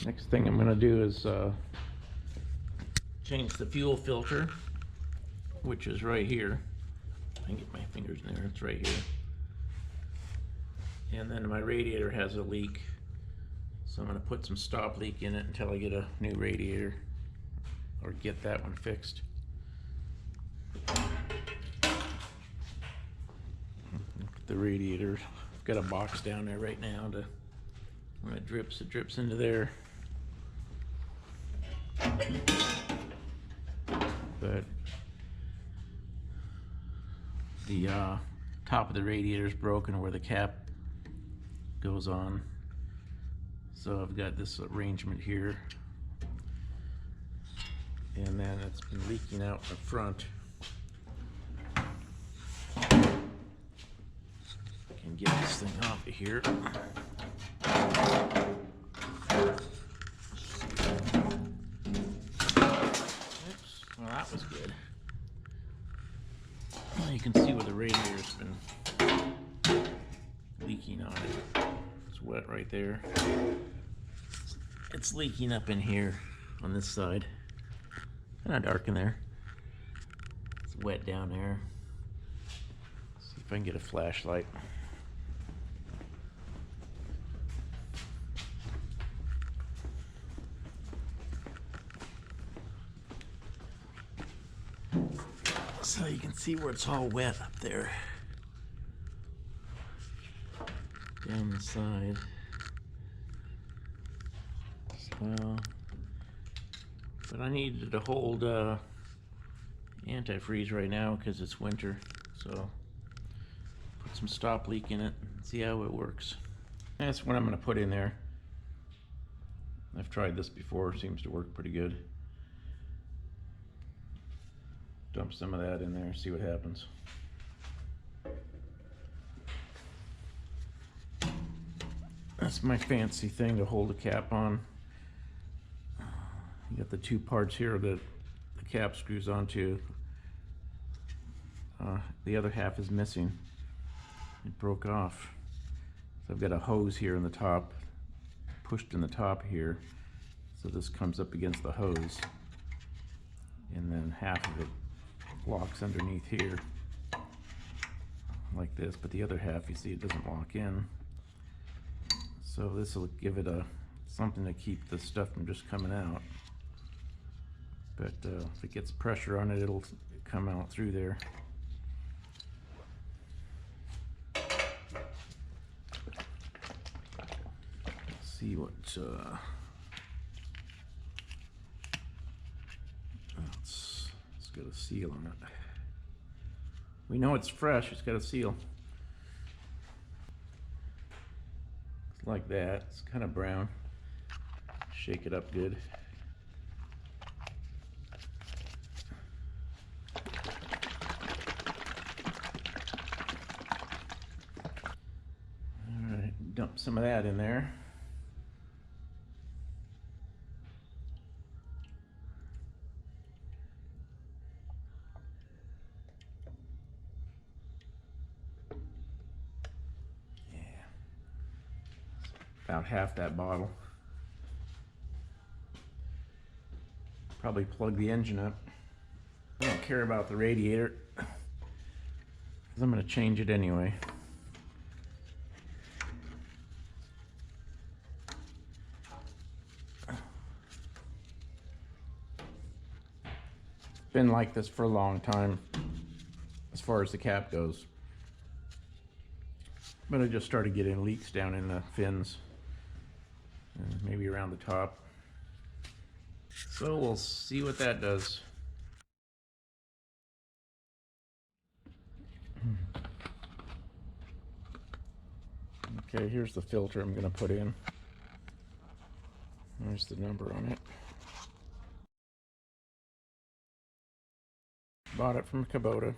Next thing I'm going to do is change the fuel filter, which is right here. I can get my fingers in there, it's right here. And then my radiator has a leak, so I'm going to put some stop leak in it until I get a new radiator or get that one fixed. The radiator, I've got a box down there right now to, when it drips into there. But the top of the radiator is broken where the cap goes on, so I've got this arrangement here, and then it's been leaking out the front. Can get this thing off of here. Oops, well that was good. Well, you can see where the radiator's been leaking on it. It's wet right there. It's leaking up in here on this side. Kind of dark in there. It's wet down there. Let's see if I can get a flashlight. So you can see where it's all wet up there. Down the side. Well, but I needed to hold antifreeze right now because it's winter, so put some stop leak in it and see how it works. That's what I'm going to put in there. I've tried this before, it seems to work pretty good. Dump some of that in there, see what happens. That's my fancy thing to hold the cap on. You got the two parts here that the cap screws onto. The other half is missing. It broke off. So I've got a hose here in the top, pushed in the top here. So this comes up against the hose. And then half of it locks underneath here like this, but the other half, you see, it doesn't lock in. So this will give it something to keep the stuff from just coming out. But if it gets pressure on it, it'll come out through there. Let's see what it's got a seal on it. We know it's fresh, it's got a seal. It's like that, it's kind of brown. Shake it up good. Alright, dump some of that in there. About half that bottle. Probably plug the engine up. I don't care about the radiator because I'm going to change it anyway. It's been like this for a long time as far as the cap goes. But I just started getting leaks down in the fins. Maybe around the top. So we'll see what that does. Okay, here's the filter I'm going to put in. There's the number on it. Bought it from Kubota.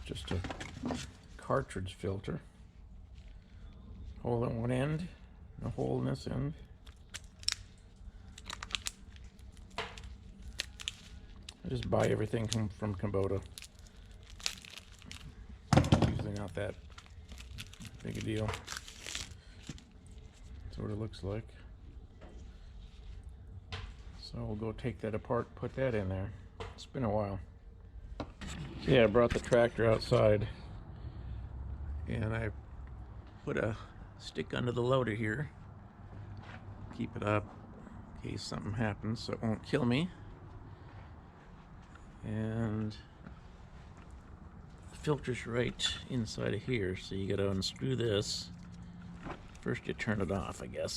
Just a cartridge filter. Hole in one end, and a hole in this end. I just buy everything from Kubota. Usually not that big a deal. That's what it looks like. So we'll go take that apart, put that in there. It's been a while. So yeah, I brought the tractor outside and I put a stick under the loader here. Keep it up in case something happens so it won't kill me. And the filter's right inside of here, so you gotta unscrew this. First you turn it off, I guess.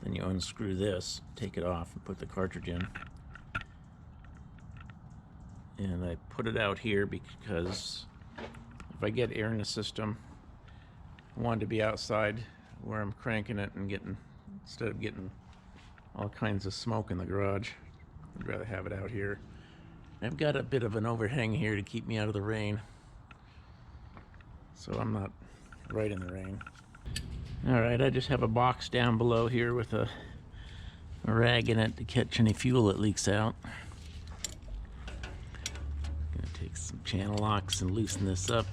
Then you unscrew this, take it off, and put the cartridge in. And I put it out here because if I get air in the system, I want it to be outside where I'm cranking it and getting, instead of getting all kinds of smoke in the garage. I'd rather have it out here. I've got a bit of an overhang here to keep me out of the rain, so I'm not right in the rain. Alright, I just have a box down below here with a rag in it to catch any fuel that leaks out. Gonna take some channel locks and loosen this up.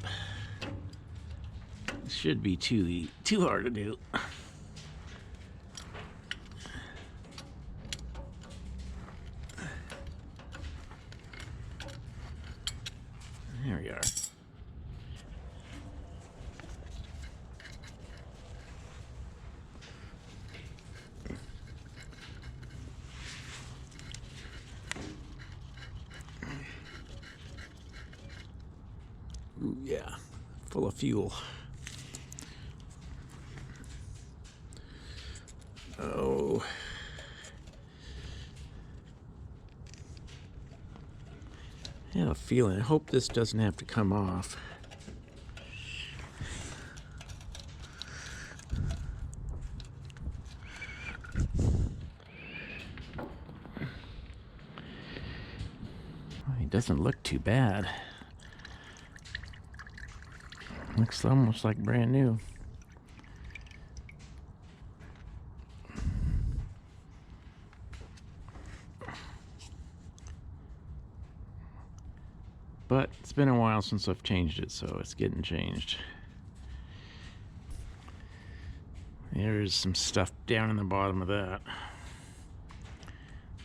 It should be too hard to do. There we are. Ooh, yeah, full of fuel. Oh. I have a feeling, I hope this doesn't have to come off. It doesn't look too bad. Looks almost like brand new. But it's been a while since I've changed it, so it's getting changed. There's some stuff down in the bottom of that.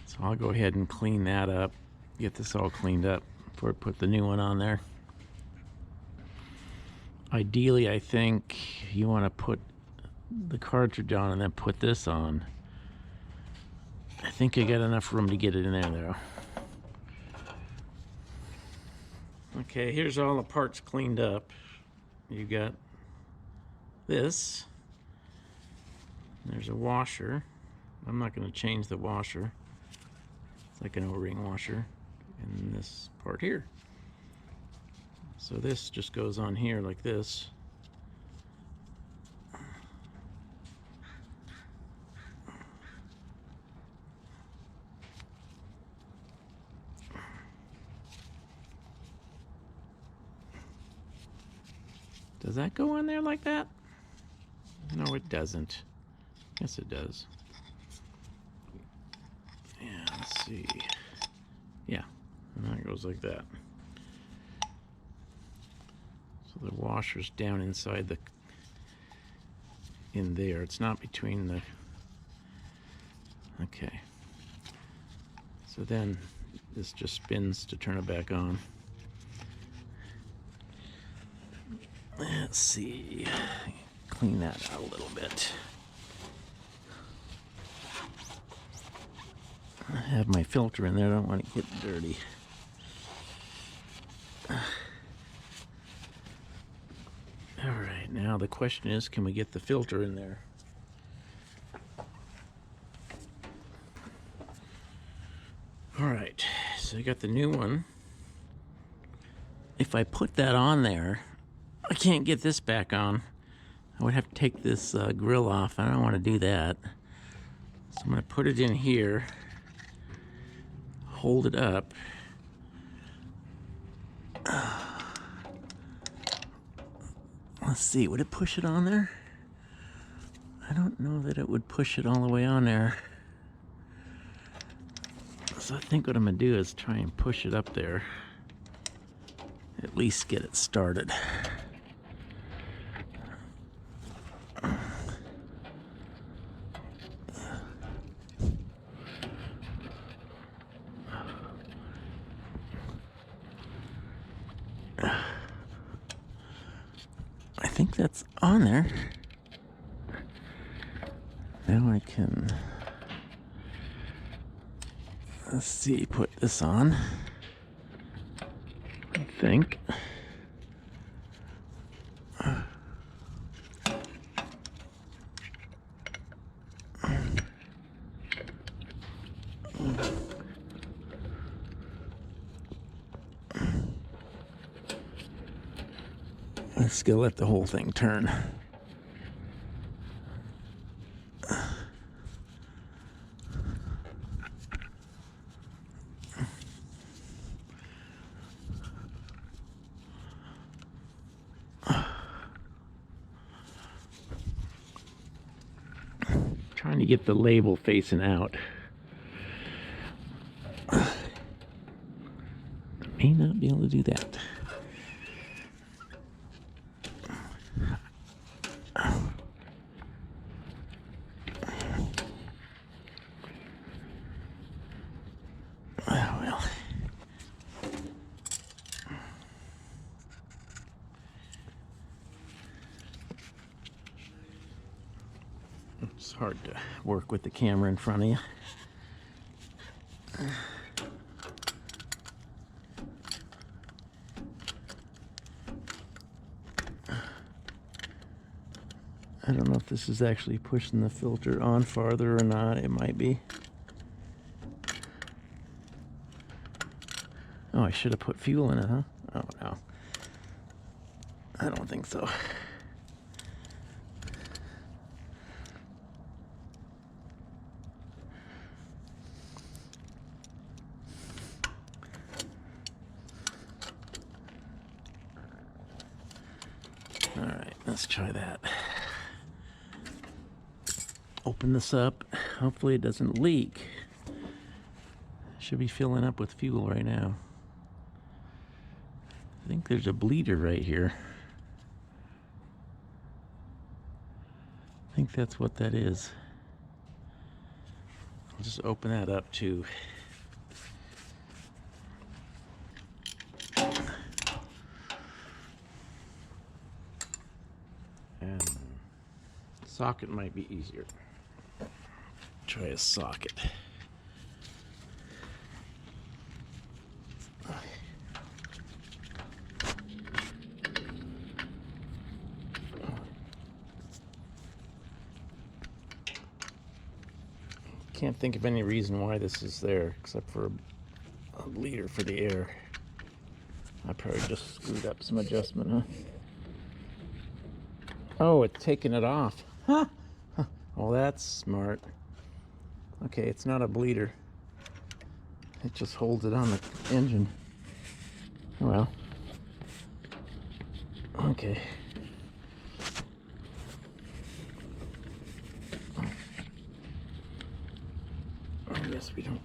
So I'll go ahead and clean that up, get this all cleaned up before I put the new one on there. Ideally, I think you want to put the cartridge on and then put this on. I think I got enough room to get it in there though. Okay, here's all the parts cleaned up. You got this. There's a washer. I'm not going to change the washer. It's like an O-ring washer. And this part here. So this just goes on here like this. Does that go on there like that? No, it doesn't. Yes, it does. Yeah, let's see. Yeah, and that goes like that. So the washer's down inside the, in there. It's not between the, okay. So then this just spins to turn it back on. Let's see, clean that out a little bit. I have my filter in there, I don't want to get dirty. Alright, now the question is, can we get the filter in there? Alright, so I got the new one. If I put that on there, I can't get this back on. I would have to take this grill off. I don't want to do that. So I'm going to put it in here, hold it up. Let's see, would it push it on there? I don't know that it would push it all the way on there. So I think what I'm gonna do is try and push it up there. At least get it started. I think that's on there. Now I can, let's see, put this on, I think. Let's go let the whole thing turn. Trying to get the label facing out. May not be able to do that. Well. It's hard to work with the camera in front of you. I don't know if this is actually pushing the filter on farther or not. It might be. Oh, I should have put fuel in it, huh? Oh, no. I don't think so. All right, let's try that. Open this up. Hopefully it doesn't leak. Should be filling up with fuel right now. I think there's a bleeder right here. I think that's what that is. I'll just open that up too. And socket might be easier. Try a socket. Can't think of any reason why this is there except for a bleeder for the air. I probably just screwed up some adjustment, huh? Oh, it's taking it off. Huh? Well, that's smart. Okay, it's not a bleeder. It just holds it on the engine. Well. Okay. I guess we don't.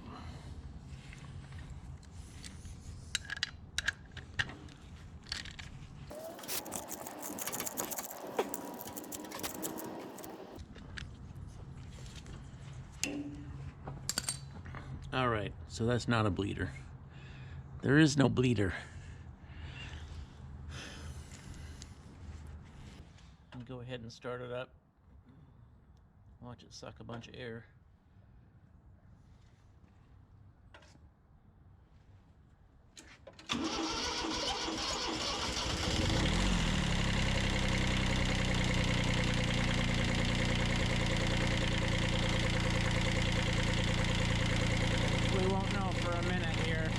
All right, so that's not a bleeder. There is no bleeder. And go ahead and start it up. Watch it suck a bunch of air. We won't know for a minute here.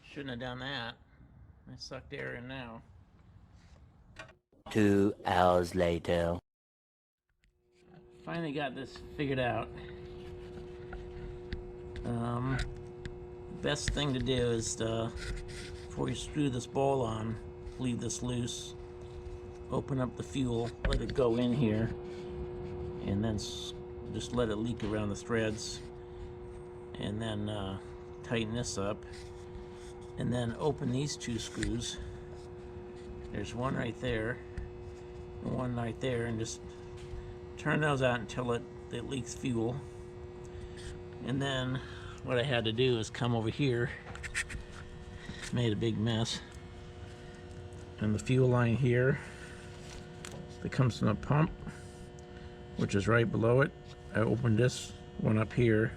Shouldn't have done that. I sucked air in now. 2 hours later. Finally got this figured out. Best thing to do is to before you screw this ball on, leave this loose, open up the fuel, let it go in here, and then just let it leak around the threads, and then tighten this up, and then open these two screws. There's one right there and one right there, and just turn those out until it leaks fuel. And then what I had to do is come over here, made a big mess, and the fuel line here that comes from the pump, which is right below it, I opened this one up here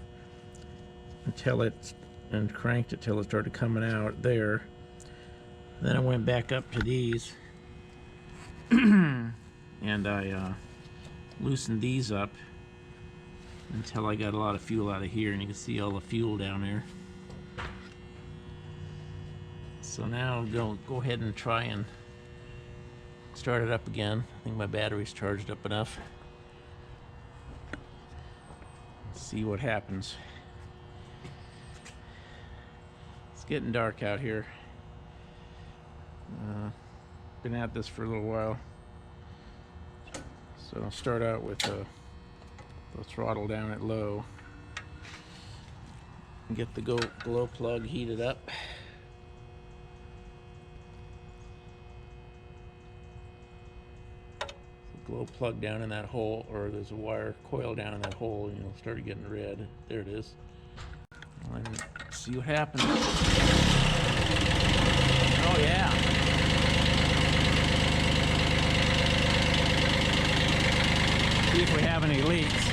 until and cranked it till it started coming out there. Then I went back up to these and I loosened these up until I got a lot of fuel out of here, and you can see all the fuel down there. So now go ahead and try and start it up again. I think my battery's charged up enough. See what happens. It's getting dark out here. Been at this for a little while. So I'll start out with the throttle down at low. Get the glow plug heated up. Glow plug down in that hole, or there's a wire coil down in that hole, and you'll start getting red. There it is. And see what happens. Oh yeah. See if we have any leaks.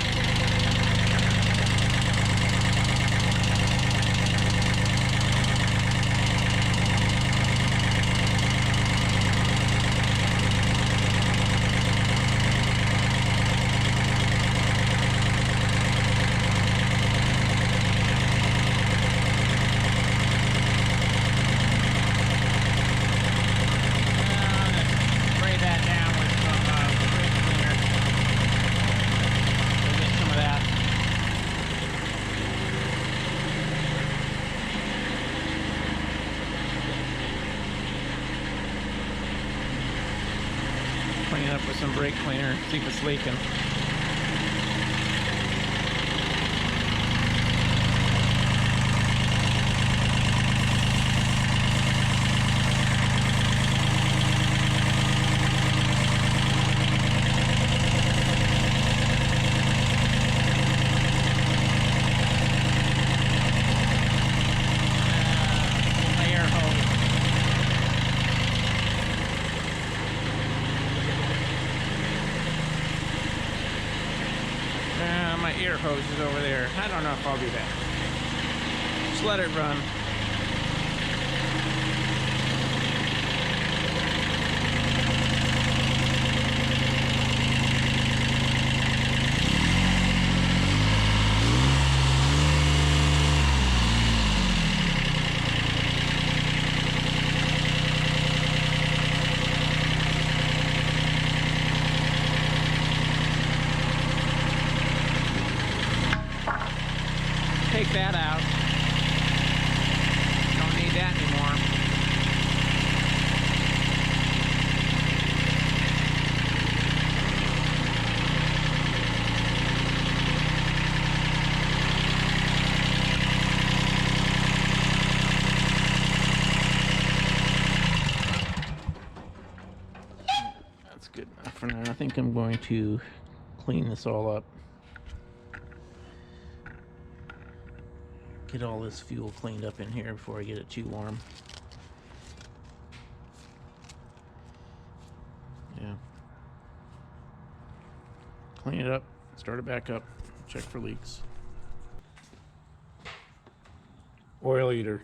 Clean it up with some brake cleaner, see if it's leaking. My air hose is over there. I don't know if I'll do that. Just let it run. Take that out. Don't need that anymore. That's good enough for now. I think I'm going to clean this all up. Get all this fuel cleaned up in here before I get it too warm. Yeah. Clean it up, start it back up, check for leaks. Oil eater.